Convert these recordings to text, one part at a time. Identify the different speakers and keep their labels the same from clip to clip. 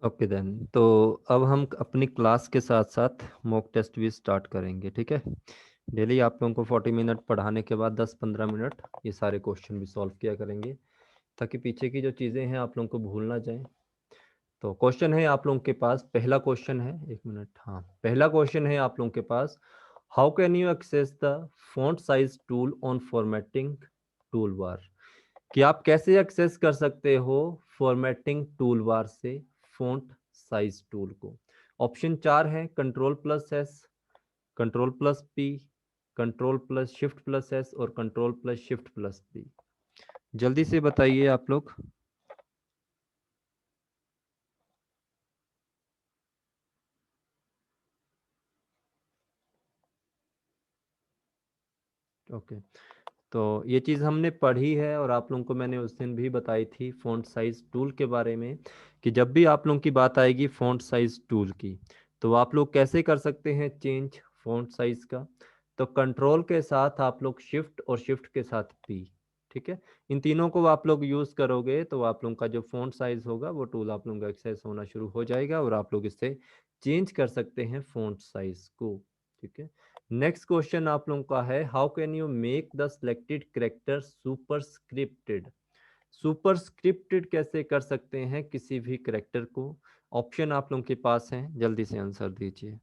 Speaker 1: Okay then, तो अब हम अपनी क्लास के साथ साथ मॉक टेस्ट भी स्टार्ट करेंगे, ठीक है। डेली आप लोगों को 40 मिनट पढ़ाने के बाद 10-15 मिनट ये सारे क्वेश्चन भी सॉल्व किया करेंगे, ताकि पीछे की जो चीज़ें हैं आप लोगों को भूल ना जाए। तो क्वेश्चन है आप लोगों के पास, पहला क्वेश्चन है, एक मिनट, हाँ, पहला क्वेश्चन है आप लोगों के पास, how can you access the font size tool on formatting tool bar. कि आप कैसे एक्सेस कर सकते हो फॉर्मेटिंग टूल बार से फॉन्ट साइज टूल को। ऑप्शन 4 है, कंट्रोल+S, कंट्रोल+P, कंट्रोल+Shift+S और कंट्रोल+Shift+P। जल्दी से बताइए आप लोग। ओके, तो ये चीज़ हमने पढ़ी है और आप लोगों को मैंने उस दिन भी बताई थी फ़ॉन्ट साइज़ टूल के बारे में, कि जब भी आप लोगों की बात आएगी फ़ॉन्ट साइज़ टूल की, तो आप लोग कैसे कर सकते हैं चेंज फ़ॉन्ट साइज़ का। तो कंट्रोल के साथ आप लोग शिफ्ट और शिफ्ट के साथ पी, ठीक है, इन तीनों को आप लोग यूज़ करोगे तो आप लोगों का जो फ़ॉन्ट साइज़ होगा वो टूल आप लोगों का एक्सेस होना शुरू हो जाएगा और आप लोग इससे चेंज कर सकते हैं फ़ॉन्ट साइज़ को, ठीक है। नेक्स्ट क्वेश्चन आप लोगों का है, how can you make the selected character superscripted. Superscripted कैसे कर सकते हैं किसी भी कैरेक्टर को। ऑप्शन आप लोगों के पास हैं, जल्दी से आंसर दीजिए।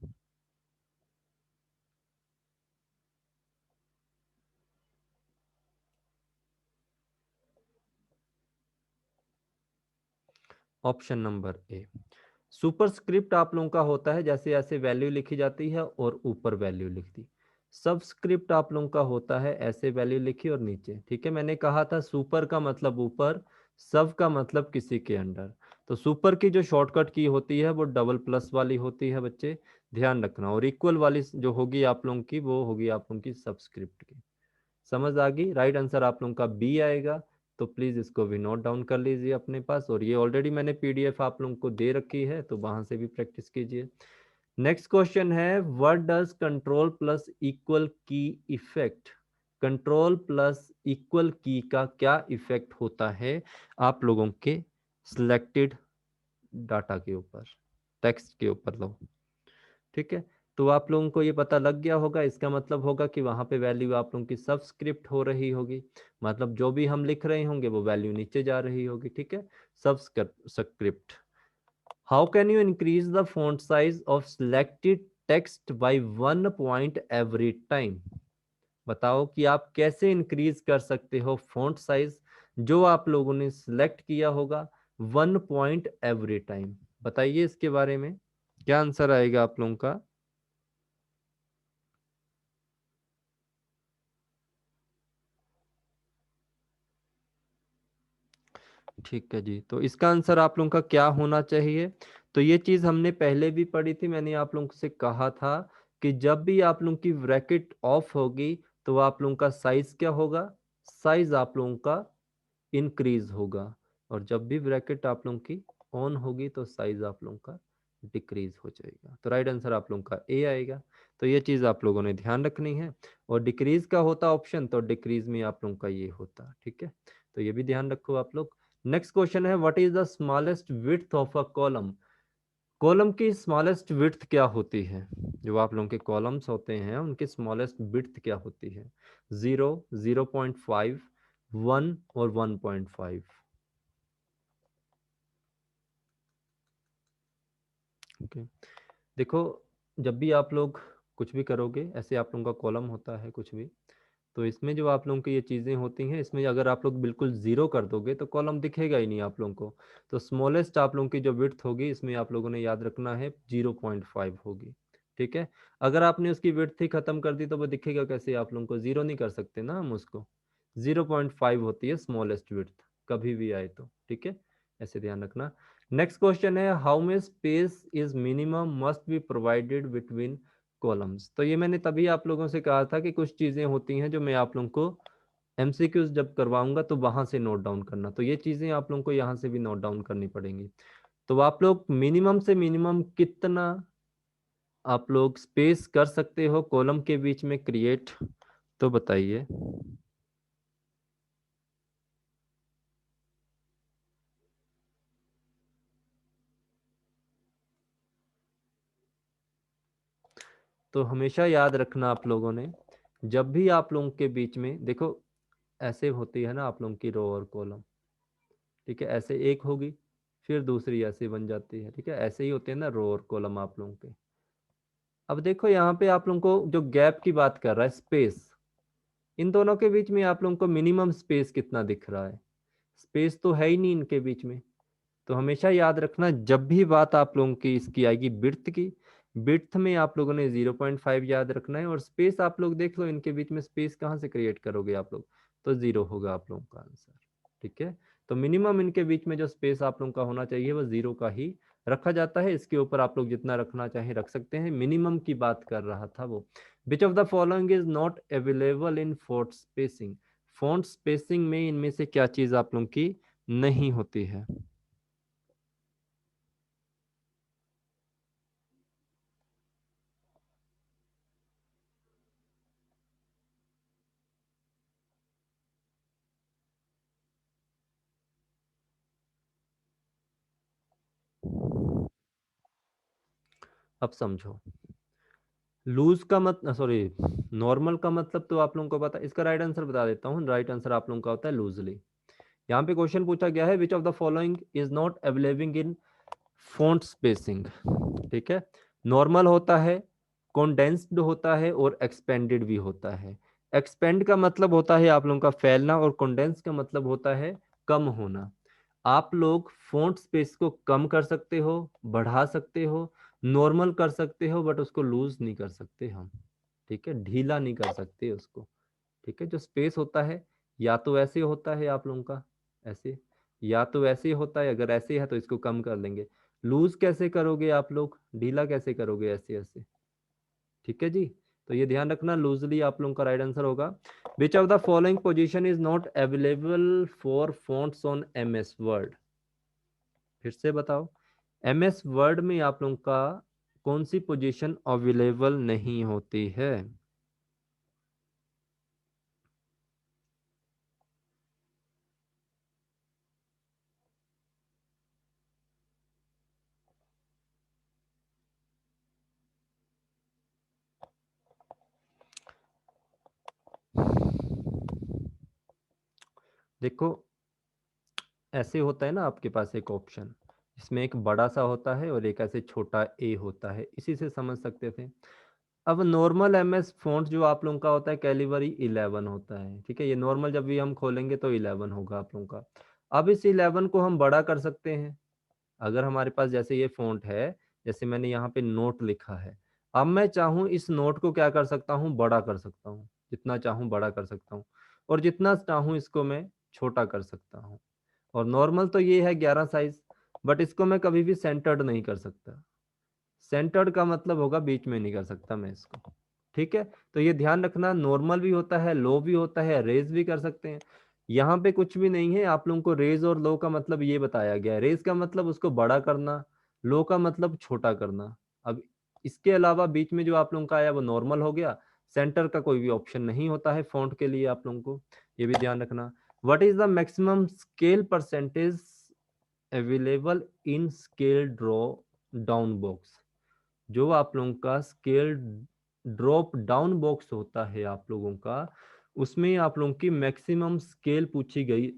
Speaker 1: ऑप्शन नंबर ए, सुपरस्क्रिप्ट आप लोगों का होता है जैसे ऐसे वैल्यू लिखी जाती है और ऊपर वैल्यू लिख दी। सबस्क्रिप्ट आप लोगों का होता है ऐसे वैल्यू लिखी और नीचे, ठीक है। मैंने कहा था सुपर का मतलब ऊपर, सब का मतलब किसी के अंडर। तो सुपर की जो शॉर्टकट की होती है वो डबल प्लस वाली होती है बच्चे, ध्यान रखना, और इक्वल वाली जो होगी आप लोगों की वो होगी आप लोगों की सबस्क्रिप्ट की। समझ आ गई। राइट आंसर आप लोगों का बी आएगा। तो प्लीज इसको भी नोट डाउन कर लीजिए अपने पास, और ये ऑलरेडी मैंने पीडीएफ आप लोगों को दे रखी है तो वहां से भी प्रैक्टिस कीजिए। नेक्स्ट क्वेश्चन है, what does control plus equal की इफेक्ट। कंट्रोल प्लस इक्वल की का क्या इफेक्ट होता है आप लोगों के सिलेक्टेड डाटा के ऊपर, टेक्स्ट के ऊपर लो, ठीक है। तो आप लोगों को ये पता लग गया होगा, इसका मतलब होगा कि वहां पे वैल्यू आप लोगों की सबस्क्रिप्ट हो रही होगी, मतलब जो भी हम लिख रहे होंगे वो वैल्यू नीचे जा रही होगी, ठीक है। Subscript, how can you increase the font size of selected text bye 1 point every time. बताओ कि आप कैसे इंक्रीज कर सकते हो फॉन्ट साइज जो आप लोगों ने सिलेक्ट किया होगा 1 पॉइंट एवरी टाइम। बताइए इसके बारे में क्या आंसर आएगा आप लोगों का। ठीक है जी, तो इसका आंसर आप लोगों का क्या होना चाहिए। तो ये चीज़ हमने पहले भी पढ़ी थी, मैंने आप लोगों से कहा था कि जब भी आप लोगों की ब्रैकेट ऑफ होगी तो आप लोगों का साइज क्या होगा, साइज आप लोगों का इंक्रीज होगा, और जब भी ब्रैकेट आप लोगों की ऑन होगी तो साइज आप लोगों का डिक्रीज हो जाएगा। तो राइट आंसर आप लोगों का ए आएगा। तो ये चीज़ आप लोगों ने ध्यान रखनी है, और डिक्रीज का होता ऑप्शन तो डिक्रीज में आप लोगों का ये होता, ठीक है। तो ये भी ध्यान रखो आप लोग। नेक्स्ट क्वेश्चन है, what is the smallest width of a column. Column की स्मॉलेस्ट विड्थ क्या होती है। जो आप लोगों के कॉलम्स होते हैं उनकी स्मॉलेस्ट विड्थ क्या होती है। 0, 0.5, 1 और 1.5। ओके, देखो, जब भी आप लोग कुछ भी करोगे ऐसे आप लोगों का कॉलम होता है कुछ भी, तो इसमें जो आप लोगों की ये चीज़ें होती हैं इसमें अगर आप लोग बिल्कुल ज़ीरो कर दोगे तो कॉलम दिखेगा ही नहीं आप लोगों को। तो स्मॉलेस्ट आप लोगों की जो विड्थ होगी इसमें आप लोगों ने याद रखना है 0.5 होगी, ठीक है। अगर आपने उसकी विड्थ ही ख़त्म कर दी तो वो दिखेगा कैसे, आप लोगों को ज़ीरो नहीं कर सकते ना हम उसको। 0.5 होती है स्मॉलेस्ट विड्थ, कभी भी आए तो, ठीक है, ऐसे ध्यान रखना। नेक्स्ट क्वेश्चन है, how much space is minimum must be provided between columns. तो ये मैंने तभी आप लोगों से कहा था कि कुछ चीज़ें होती हैं जो मैं आप लोगों को एमसीक्यूज जब करवाऊंगा तो वहां से नोट डाउन करना, तो ये चीज़ें आप लोगों को यहाँ से भी नोट डाउन करनी पड़ेंगी। तो आप लोग मिनिमम से मिनिमम कितना आप लोग स्पेस कर सकते हो कॉलम के बीच में क्रिएट, तो बताइए। तो हमेशा याद रखना आप लोगों ने, जब भी आप लोगों के बीच में देखो ऐसे होती है ना आप लोगों की रो और कॉलम, ठीक है, ऐसे एक होगी फिर दूसरी ऐसे बन जाती है, ठीक है, ऐसे ही होते हैं ना रो और कॉलम आप लोगों के। अब देखो यहाँ पे आप लोगों को जो गैप की बात कर रहा है, स्पेस, इन दोनों के बीच में आप लोगों को मिनिमम स्पेस कितना दिख रहा है? स्पेस तो है ही नहीं इनके बीच में। तो हमेशा याद रखना जब भी बात आप लोगों की इसकी आएगी बिर्थ की, बिर्थ में आप लोगों ने 0.5 याद रखना है, और स्पेस आप लोग देख लो इनके बीच में स्पेस कहाँ से क्रिएट करोगे आप लोग, तो 0 होगा आप लोगों का आंसर, ठीक है। तो मिनिमम इनके बीच में जो स्पेस आप लोगों का होना चाहिए वो 0 का ही रखा जाता है। इसके ऊपर आप लोग जितना रखना चाहें रख सकते हैं, मिनिमम की बात कर रहा था वो। विच of the following is not available in fort spacing, font spacing में इनमें से क्या चीज आप लोगों की नहीं होती है? अब समझो, लूज का मत सॉरी नॉर्मल का मतलब तो आप लोगों को पता है, इसका राइट आंसर बता देता हूँ। राइट आंसर आप लोगों का होता है लूजली। यहाँ पे क्वेश्चन पूछा गया है विच of the following is not available in font spacing, ठीक है। नॉर्मल होता है, कंडेंस्ड होता है और एक्सपेंडेड भी होता है। एक्सपेंड का मतलब होता है आप लोगों का फैलना, और कंडेंस का मतलब होता है कम होना। आप लोग फॉन्ट स्पेस को कम कर सकते हो, बढ़ा सकते हो, नॉर्मल कर सकते हो, बट उसको लूज नहीं कर सकते हम, ठीक है, ढीला नहीं कर सकते उसको, ठीक है। जो स्पेस होता है या तो ऐसे होता है आप लोगों का ऐसे, या तो ऐसे होता है, अगर ऐसे है तो इसको कम कर लेंगे। लूज कैसे करोगे आप लोग, ढीला कैसे करोगे, ऐसे ऐसे, ठीक है जी। तो ये ध्यान रखना, लूजली आप लोगों का राइट आंसर होगा। Which of the following position is not available for fonts on M S Word? फिर से बताओ, एम एस वर्ड में आप लोगों का कौन सी पोजीशन अवेलेबल नहीं होती है? देखो ऐसे होता है ना आपके पास एक ऑप्शन, इसमें एक बड़ा सा होता है और एक ऐसे छोटा ए होता है, इसी से समझ सकते थे। अब नॉर्मल एम एस फॉन्ट जो आप लोगों का होता है कैलिबरी 11 होता है, ठीक है, ये नॉर्मल जब भी हम खोलेंगे तो 11 होगा आप लोगों का। अब इस 11 को हम बड़ा कर सकते हैं, अगर हमारे पास जैसे ये फॉन्ट है, जैसे मैंने यहाँ पे नोट लिखा है, अब मैं चाहूँ इस नोट को क्या कर सकता हूँ, बड़ा कर सकता हूँ, जितना चाहूँ बड़ा कर सकता हूँ, और जितना चाहूँ इसको मैं छोटा कर सकता हूँ। और नॉर्मल तो ये है 11 साइज, बट इसको मैं कभी भी सेंटर्ड नहीं कर सकता। सेंटर्ड का मतलब होगा बीच में नहीं कर सकता मैं इसको, ठीक है। तो ये ध्यान रखना, नॉर्मल भी होता है, लो भी होता है, रेज भी कर सकते हैं। यहाँ पे कुछ भी नहीं है, आप लोगों को रेज और लो का मतलब ये बताया गया है। रेज का मतलब उसको बड़ा करना, लो का मतलब छोटा करना। अब इसके अलावा बीच में जो आप लोगों का आया वो नॉर्मल हो गया, सेंटर का कोई भी ऑप्शन नहीं होता है फॉन्ट के लिए, आप लोगों को ये भी ध्यान रखना। What is the maximum scale percentage available in scale draw down box? जो आप लोगों का स्केल ड्रॉप डाउन बॉक्स होता है आप लोगों का, उसमें आप लोगों की मैक्सिमम स्केल पूछी गई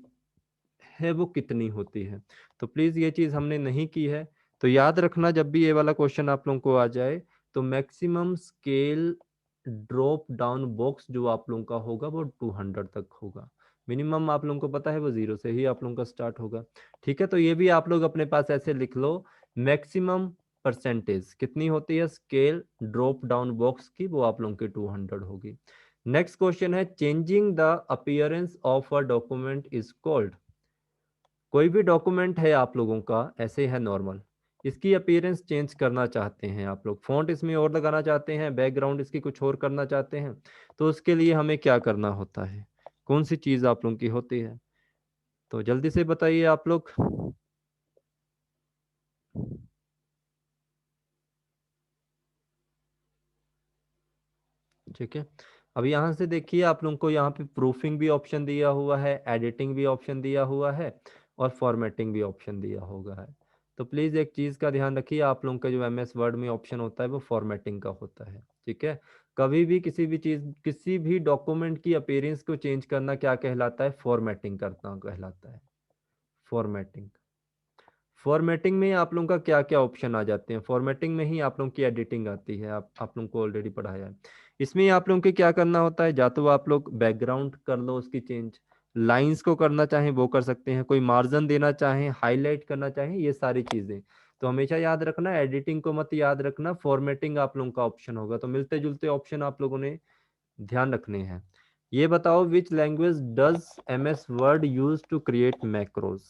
Speaker 1: है वो कितनी होती है? तो प्लीज ये चीज हमने नहीं की है, तो याद रखना जब भी ये वाला क्वेश्चन आप लोगों को आ जाए, तो maximum scale drop down box जो आप लोगों का होगा वो 200 तक होगा। मिनिमम आप लोगों को पता है वो 0 से ही आप लोगों का स्टार्ट होगा, ठीक है। तो ये भी आप लोग अपने पास ऐसे लिख लो, मैक्सिमम परसेंटेज कितनी होती है स्केल ड्रॉप डाउन बॉक्स की, वो आप लोगों की 200 होगी। नेक्स्ट क्वेश्चन है, changing the appearance of a document is called? कोई भी डॉक्यूमेंट है आप लोगों का ऐसे है नॉर्मल, इसकी अपीयरेंस चेंज करना चाहते हैं आप लोग, फॉन्ट इसमें और लगाना चाहते हैं, बैकग्राउंड इसकी कुछ और करना चाहते हैं, तो उसके लिए हमें क्या करना होता है, कौन सी चीज आप लोगों की होती है? तो जल्दी से बताइए आप लोग। ठीक है, अब यहाँ से देखिए आप लोगों को यहाँ पे प्रूफिंग भी ऑप्शन दिया हुआ है, एडिटिंग भी ऑप्शन दिया हुआ है, और फॉर्मेटिंग भी ऑप्शन दिया होगा है। तो प्लीज एक चीज का ध्यान रखिए, आप लोगों का जो एमएस वर्ड में ऑप्शन होता है वो फॉर्मेटिंग का होता है, ठीक है। कभी भी किसी भी चीज, किसी भी डॉक्यूमेंट की अपीयरेंस को चेंज करना क्या कहलाता है, फॉर्मेटिंग करना कहलाता है, फॉर्मेटिंग। फॉर्मेटिंग में आप लोगों का क्या क्या ऑप्शन आ जाते हैं, फॉर्मेटिंग में ही आप लोगों की एडिटिंग आती है, आप लोगों को ऑलरेडी पढ़ाया है। इसमें आप लोगों के क्या करना होता है, या तो आप लोग बैकग्राउंड कर लो उसकी चेंज, लाइंस को करना चाहें वो कर सकते हैं, कोई मार्जिन देना चाहें, हाईलाइट करना चाहें, ये सारी चीजें। तो हमेशा याद रखना, एडिटिंग को मत याद रखना, फॉर्मेटिंग आप लोगों का ऑप्शन होगा। तो मिलते जुलते ऑप्शन आप लोगों ने ध्यान रखने हैं। ये बताओ which language does MS Word use to create macros.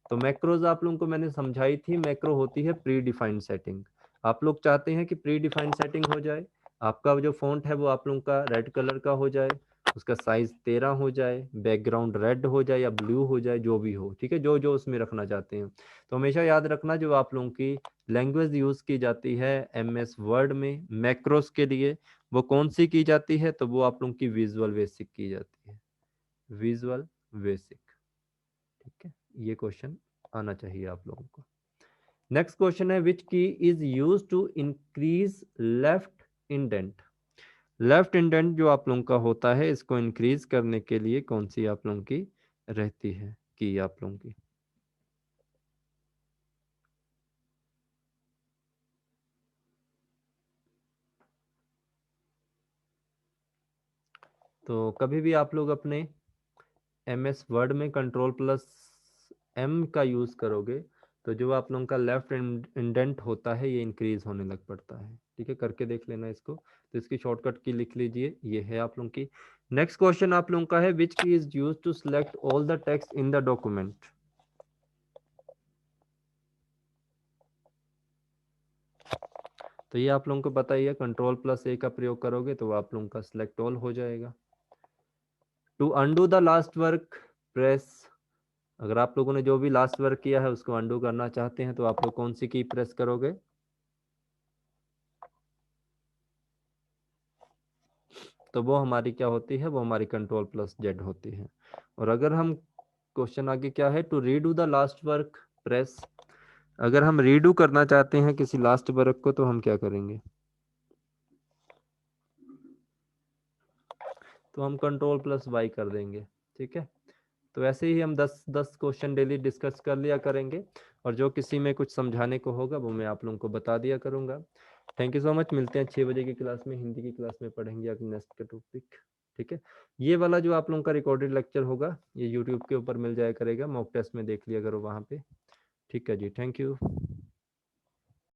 Speaker 1: तो मैक्रोज आप लोगों को मैंने समझाई थी, मैक्रो होती है प्री डिफाइंड सेटिंग। आप लोग चाहते हैं कि प्री डिफाइंड सेटिंग हो जाए, आपका जो फॉन्ट है वो आप लोगों का रेड कलर का हो जाए, उसका साइज 13 हो जाए, बैकग्राउंड रेड हो जाए या ब्लू हो जाए, जो भी हो, ठीक है, जो जो उसमें रखना चाहते हैं। तो हमेशा याद रखना, जो आप लोगों की लैंग्वेज यूज की जाती है एमएस वर्ड में मैक्रोस के लिए, वो कौन सी की जाती है, तो वो आप लोगों की विजुअल बेसिक की जाती है, विजुअल बेसिक, ठीक है। ये क्वेश्चन आना चाहिए आप लोगों को। नेक्स्ट क्वेश्चन है, which key is use to increase left indent. Left indent जो आप लोगों का होता है, इसको इंक्रीज करने के लिए कौन सी आप लोगों की रहती है की आप लोगों की। तो कभी भी आप लोग अपने एमएस वर्ड में कंट्रोल प्लस एम का यूज करोगे, तो जो आप लोगों का लेफ्ट इंडेंट होता है ये इंक्रीज होने लग पड़ता है, ठीक है, करके देख लेना इसको। तो इसकी शॉर्टकट की लिख लीजिए, ये है आप लोगों की। नेक्स्ट क्वेश्चन आप लोगों का है, which key is use to select all the text in the document. तो ये आप लोगों को पता ही है, कंट्रोल प्लस ए का प्रयोग करोगे तो आप लोगों का सिलेक्ट ऑल हो जाएगा। To undo the last work press. अगर आप लोगों ने जो भी लास्ट वर्क किया है उसको अंडू करना चाहते हैं तो आप लोग कौन सी की प्रेस करोगे, तो वो हमारी क्या होती है, वो हमारी कंट्रोल प्लस जेड होती है। और अगर हम क्वेश्चन आगे क्या है, to redo the last work press. अगर हम रीडू करना चाहते हैं किसी लास्ट वर्क को तो हम क्या करेंगे, तो हम कंट्रोल प्लस वाई कर देंगे, ठीक है। तो ऐसे ही हम 10-10 क्वेश्चन डेली डिस्कस कर लिया करेंगे, और जो किसी में कुछ समझाने को होगा वो मैं आप लोगों को बता दिया करूंगा। थैंक यू सो मच, मिलते हैं 6 बजे की क्लास में, हिंदी की क्लास में पढ़ेंगे अगले नेक्स्ट का टॉपिक, ठीक है। ये वाला जो आप लोगों का रिकॉर्डेड लेक्चर होगा ये यूट्यूब के ऊपर मिल जाया करेगा, मॉक टेस्ट में देख लिया करो वहाँ पे, ठीक है जी, थैंक यू।